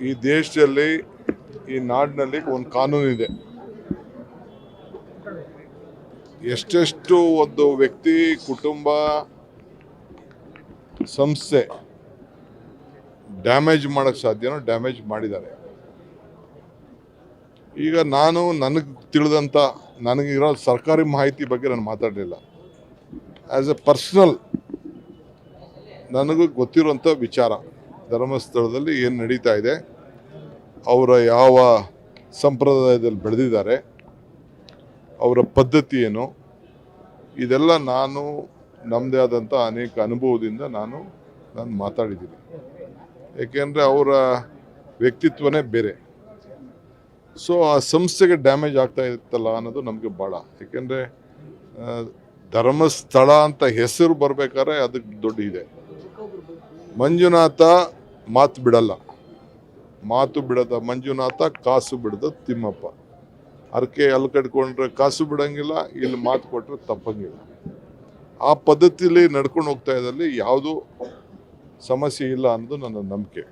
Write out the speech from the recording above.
ಈ ದೇಶದಲ್ಲಿ ಈ ನಾಡಿನಲ್ಲಿ ಒಂದು ಕಾನೂನು ಇದೆ. ಎಷ್ಟೆಷ್ಟು ಒಂದು ವ್ಯಕ್ತಿ, ಕುಟುಂಬ, ಸಂಸ್ಥೆ ಡ್ಯಾಮೇಜ್ ಮಾಡೋಕ್ಕೆ ಸಾಧ್ಯನೋ ಡ್ಯಾಮೇಜ್ ಮಾಡಿದ್ದಾರೆ. ಈಗ ನನಗೆ ತಿಳಿದಂಥ ನನಗಿರೋ ಸರ್ಕಾರಿ ಮಾಹಿತಿ ಬಗ್ಗೆ ನಾನು ಮಾತಾಡಲಿಲ್ಲ. ಆ್ಯಸ್ ಎ ಪರ್ಸ್ನಲ್ ನನಗೂ ಗೊತ್ತಿರುವಂಥ ವಿಚಾರ, ಧರ್ಮಸ್ಥಳದಲ್ಲಿ ಏನು ನಡೀತಾ ಇದೆ, ಅವರ ಯಾವ ಸಂಪ್ರದಾಯದಲ್ಲಿ ಬೆಳೆದಿದ್ದಾರೆ, ಅವರ ಪದ್ಧತಿ ಏನು, ಇದೆಲ್ಲ ನಾನು ನಮ್ಮದೇ ಆದಂಥ ಅನೇಕ ಅನುಭವದಿಂದ ನಾನು ಮಾತಾಡಿದ್ದೀನಿ. ಏಕೆಂದರೆ ಅವರ ವ್ಯಕ್ತಿತ್ವನೇ ಬೇರೆ. ಸೊ ಆ ಸಂಸ್ಥೆಗೆ ಡ್ಯಾಮೇಜ್ ಆಗ್ತಾ ಇತ್ತಲ್ಲ ಅನ್ನೋದು ನಮಗೆ ಭಾಳ. ಏಕೆಂದರೆ ಧರ್ಮಸ್ಥಳ ಅಂತ ಹೆಸರು ಬರಬೇಕಾದ್ರೆ ಅದಕ್ಕೆ ದೊಡ್ಡ ಇದೆ. ಮಂಜುನಾಥ ಮಾತು ಬಿಡಲ್ಲ, ಮಾತು ಬಿಡದ ಮಂಜುನಾಥ, ಕಾಸು ಬಿಡದ ತಿಮ್ಮಪ್ಪ. ಅರ್ಕೆ ಅಲ್ಲಿ ಕಟ್ಕೊಂಡ್ರೆ ಕಾಸು ಬಿಡಂಗಿಲ್ಲ, ಇಲ್ಲಿ ಮಾತು ಕೊಟ್ಟರೆ ತಪ್ಪಂಗಿಲ್ಲ. ಆ ಪದ್ಧತಿಯಲ್ಲಿ ನಡ್ಕೊಂಡು ಹೋಗ್ತಾ ಇದ್ದಲ್ಲಿ ಯಾವುದೂ ಸಮಸ್ಯೆ ಇಲ್ಲ ಅನ್ನೋದು ನನ್ನ ನಂಬಿಕೆ.